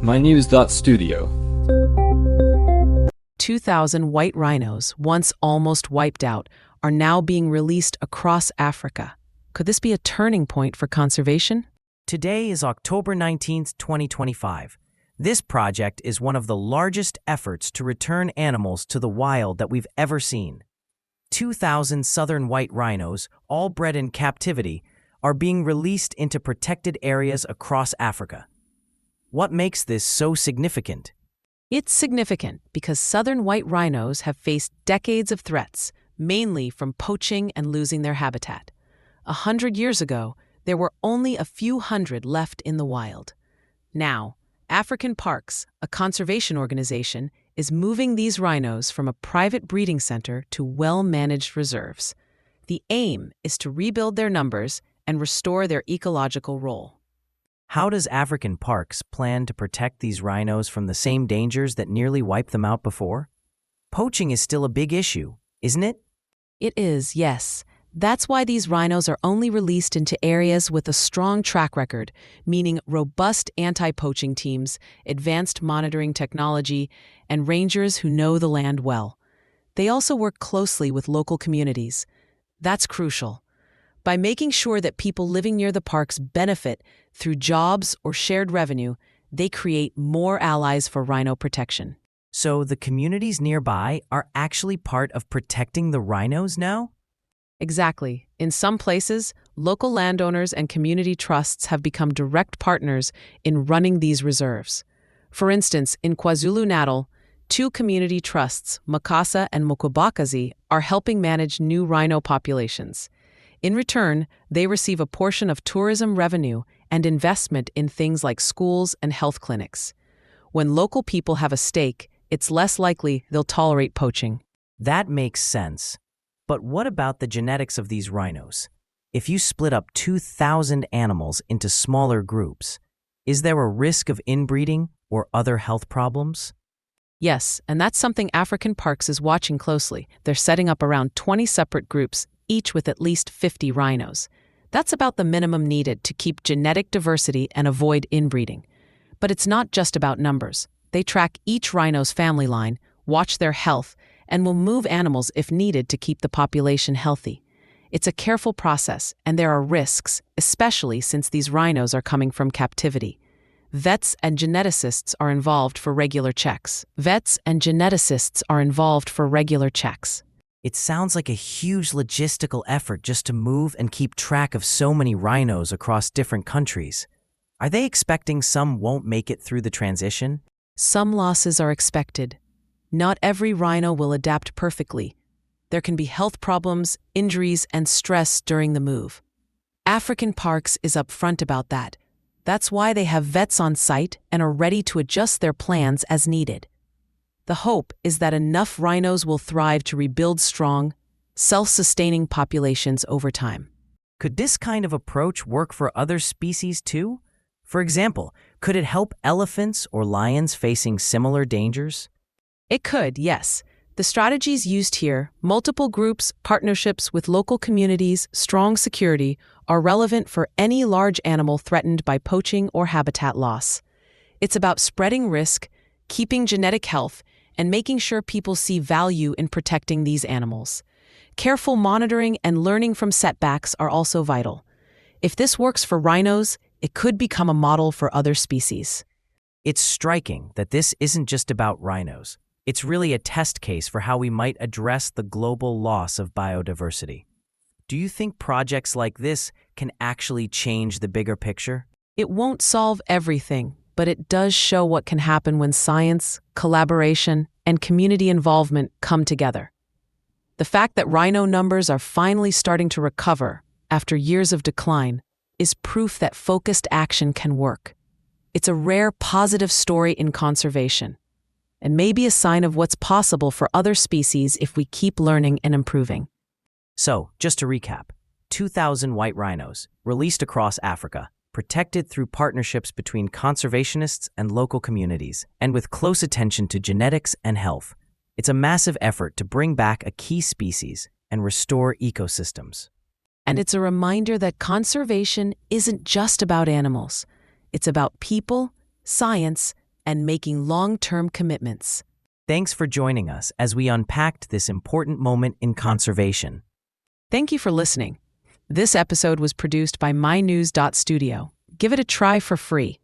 mynews.studio. 2,000 white rhinos, once almost wiped out, are now being released across Africa. Could this be a turning point for conservation? Today is October 19th, 2025. This project is one of the largest efforts to return animals to the wild that we've ever seen. 2,000 southern white rhinos, all bred in captivity, are being released into protected areas across Africa. What makes this so significant? It's significant because southern white rhinos have faced decades of threats, mainly from poaching and losing their habitat. 100 years ago, there were only a few hundred left in the wild. Now, African Parks, a conservation organization, is moving these rhinos from a private breeding center to well-managed reserves. The aim is to rebuild their numbers and restore their ecological role. How does African Parks plan to protect these rhinos from the same dangers that nearly wiped them out before? Poaching is still a big issue, isn't it? It is, yes. That's why these rhinos are only released into areas with a strong track record, meaning robust anti-poaching teams, advanced monitoring technology, and rangers who know the land well. They also work closely with local communities. That's crucial. By making sure that people living near the parks benefit through jobs or shared revenue, they create more allies for rhino protection. So the communities nearby are actually part of protecting the rhinos now? Exactly. In some places, local landowners and community trusts have become direct partners in running these reserves. For instance, in KwaZulu-Natal, 2 community trusts, Makasa and Mukubakazi, are helping manage new rhino populations. In return, they receive a portion of tourism revenue and investment in things like schools and health clinics. When local people have a stake, it's less likely they'll tolerate poaching. That makes sense. But what about the genetics of these rhinos? If you split up 2,000 animals into smaller groups, is there a risk of inbreeding or other health problems? Yes, and that's something African Parks is watching closely. They're setting up around 20 separate groups, each with at least 50 rhinos. That's about the minimum needed to keep genetic diversity and avoid inbreeding. But it's not just about numbers. They track each rhino's family line, watch their health, and will move animals if needed to keep the population healthy. It's a careful process, and there are risks, especially since these rhinos are coming from captivity. Vets and geneticists are involved for regular checks. It sounds like a huge logistical effort just to move and keep track of so many rhinos across different countries. Are they expecting some won't make it through the transition? Some losses are expected. Not every rhino will adapt perfectly. There can be health problems, injuries, and stress during the move. African Parks is upfront about that. That's why they have vets on site and are ready to adjust their plans as needed. The hope is that enough rhinos will thrive to rebuild strong, self-sustaining populations over time. Could this kind of approach work for other species too? For example, could it help elephants or lions facing similar dangers? It could, yes. The strategies used here, multiple groups, partnerships with local communities, strong security, are relevant for any large animal threatened by poaching or habitat loss. It's about spreading risk, keeping genetic health, and making sure people see value in protecting these animals. Careful monitoring and learning from setbacks are also vital. If this works for rhinos, it could become a model for other species. It's striking that this isn't just about rhinos. It's really a test case for how we might address the global loss of biodiversity. Do you think projects like this can actually change the bigger picture? It won't solve everything, but it does show what can happen when science, collaboration, and community involvement come together. The fact that rhino numbers are finally starting to recover after years of decline is proof that focused action can work. It's a rare positive story in conservation, and maybe a sign of what's possible for other species if we keep learning and improving. So, just to recap, 2,000 white rhinos released across Africa, protected through partnerships between conservationists and local communities, and with close attention to genetics and health. It's a massive effort to bring back a key species and restore ecosystems. And it's a reminder that conservation isn't just about animals. It's about people, science, and making long-term commitments. Thanks for joining us as we unpacked this important moment in conservation. Thank you for listening. This episode was produced by mynews.studio. Give it a try for free.